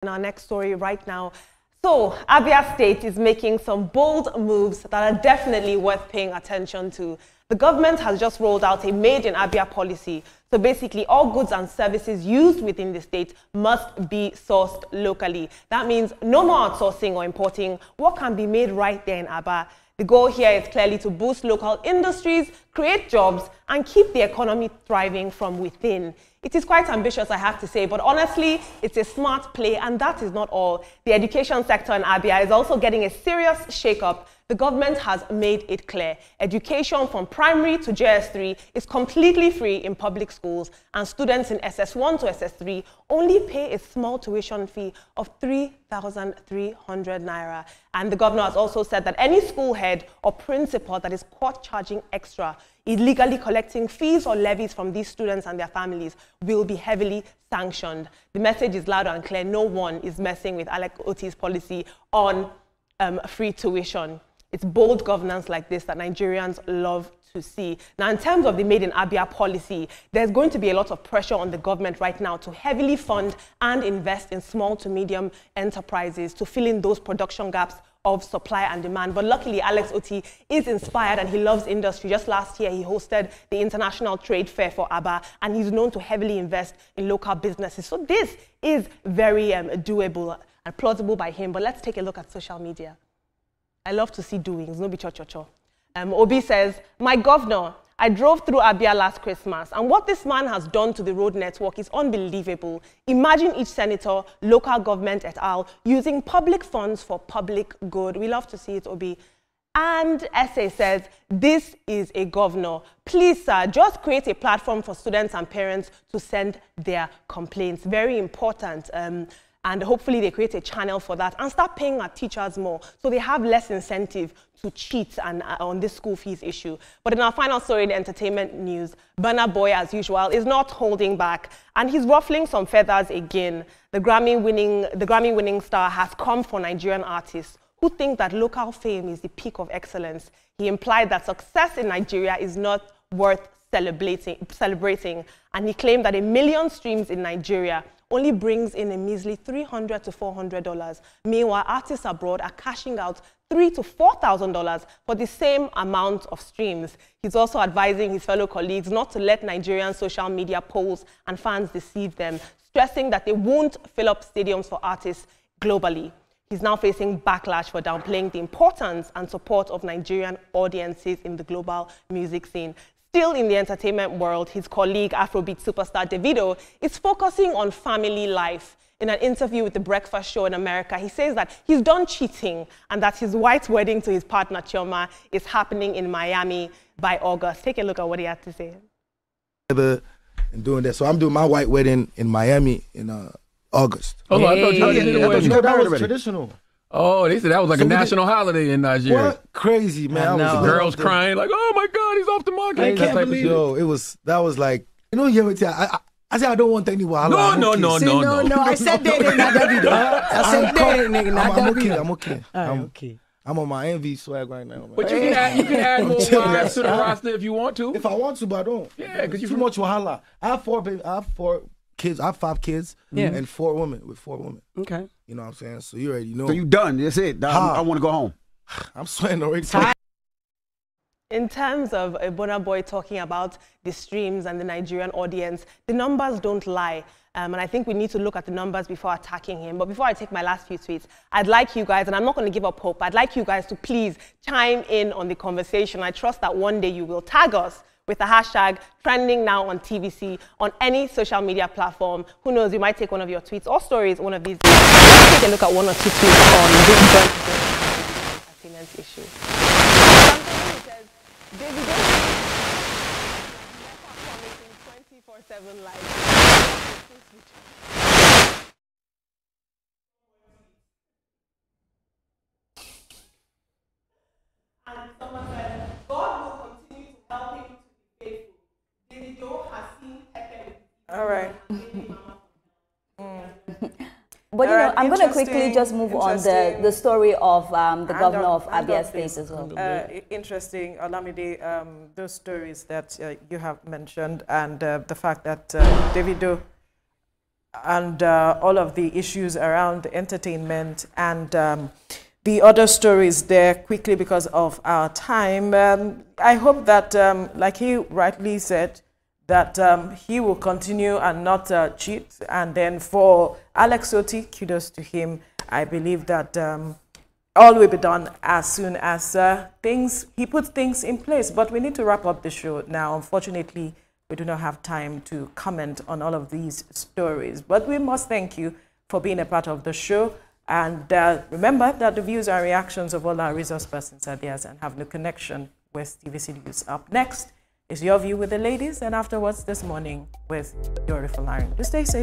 In our next story right now. So, Abia State is making some bold moves that are definitely worth paying attention to. The government has just rolled out a Made-in-Abia policy. So basically, all goods and services used within the state must be sourced locally. That means no more outsourcing or importing what can be made right there in Aba. The goal here is clearly to boost local industries, create jobs, and keep the economy thriving from within. It is quite ambitious, I have to say, but honestly, it's a smart play, and that is not all. The education sector in Abia is also getting a serious shake-up. The government has made it clear. Education from primary to JS3 is completely free in public schools, and students in SS1 to SS3 only pay a small tuition fee of 3,300 naira. And the governor has also said that any school head or principal that is caught charging extra, illegally collecting fees or levies from these students and their families, will be heavily sanctioned. The message is loud and clear. No one is messing with Alex Oti's policy on free tuition. It's bold governance like this that Nigerians love to see. Now, in terms of the Made-in-Abia policy, there's going to be a lot of pressure on the government right now to heavily fund and invest in small to medium enterprises to fill in those production gaps of supply and demand. But luckily, Alex Oti is inspired and he loves industry. Just last year, he hosted the International Trade Fair for Aba, and he's known to heavily invest in local businesses. So this is very doable and plausible by him. But let's take a look at social media. I love to see doings, no be cho-cho-cho. Obi says, my governor, I drove through Abia last Christmas, and what this man has done to the road network is unbelievable. Imagine each senator, local government et al. Using public funds for public good. We love to see it, Obi. And Essay says, this is a governor. Please, sir, just create a platform for students and parents to send their complaints. Very important. And hopefully they create a channel for that and start paying our teachers more so they have less incentive to cheat and on this school fees issue. But in our final story, the entertainment news, Burna Boy, as usual, is not holding back, and he's ruffling some feathers again. The Grammy-winning star has come for Nigerian artists who think that local fame is the peak of excellence. He implied that success in Nigeria is not worth celebrating, and he claimed that 1 million streams in Nigeria only brings in a measly $300 to $400. Meanwhile, artists abroad are cashing out $3,000 to $4,000 for the same amount of streams. He's also advising his fellow colleagues not to let Nigerian social media polls and fans deceive them, stressing that they won't fill up stadiums for artists globally. He's now facing backlash for downplaying the importance and support of Nigerian audiences in the global music scene. Still in the entertainment world, his colleague, Afrobeat superstar Davido, is focusing on family life. In an interview with The Breakfast Show in America, he says that he's done cheating and that his white wedding to his partner, Chioma, is happening in Miami by August. Take a look at what he had to say. And doing that. So I'm doing my white wedding in Miami in August. Oh, I thought you did it. That was traditional. Oh, they said that was like a national holiday in Nigeria. What? Crazy, man. Girls crying like, oh my God, he's off the market. I can't believe it. That was like, you know, you ever tell, I said I don't want anyone. No. I said that in Davido. I said that in I'm okay. Okay. I'm on my envy swag right now, man. But you can add more wives to the roster if you want to. If I want to, but I don't. Yeah, because too much wahala. I have 4 kids. I have 5 kids and 4 women with 4 women. Okay. You know what I'm saying? So you already know. So you done. That's it. I want to go home. I'm sweating already. In terms of Burna Boy talking about the streams and the Nigerian audience, the numbers don't lie. And I think we need to look at the numbers before attacking him. But before I take my last few tweets, I'd like you guys, and I'm not going to give up hope, I'd like you guys to please chime in on the conversation. I trust that one day you will tag us with the hashtag trending now on TVC on any social media platform. Who knows, you might take one of your tweets or stories, one of these. Let's take a look at 1 or 2 tweets on this entertainment issue. Something says, Davido promising 24/7 live. And someone said, God will continue to help him to be faithful. Davido has seen Pepe. All right. But you know, I'm going to quickly just move on the story of the governor of Abia State as well. Interesting, Olamide, those stories that you have mentioned, and the fact that Davido and all of the issues around entertainment and the other stories there quickly because of our time. I hope that, like he rightly said, that he will continue and not cheat. And then for Alex Oti, kudos to him. I believe that all will be done as soon as he puts things in place. But we need to wrap up the show now. Unfortunately, we do not have time to comment on all of these stories. But we must thank you for being a part of the show. And remember that the views and reactions of all our resource persons are theirs and have no connection with TVC News. Up next is Your View with the Ladies, and afterwards this morning with Yori Falarin. Just stay safe.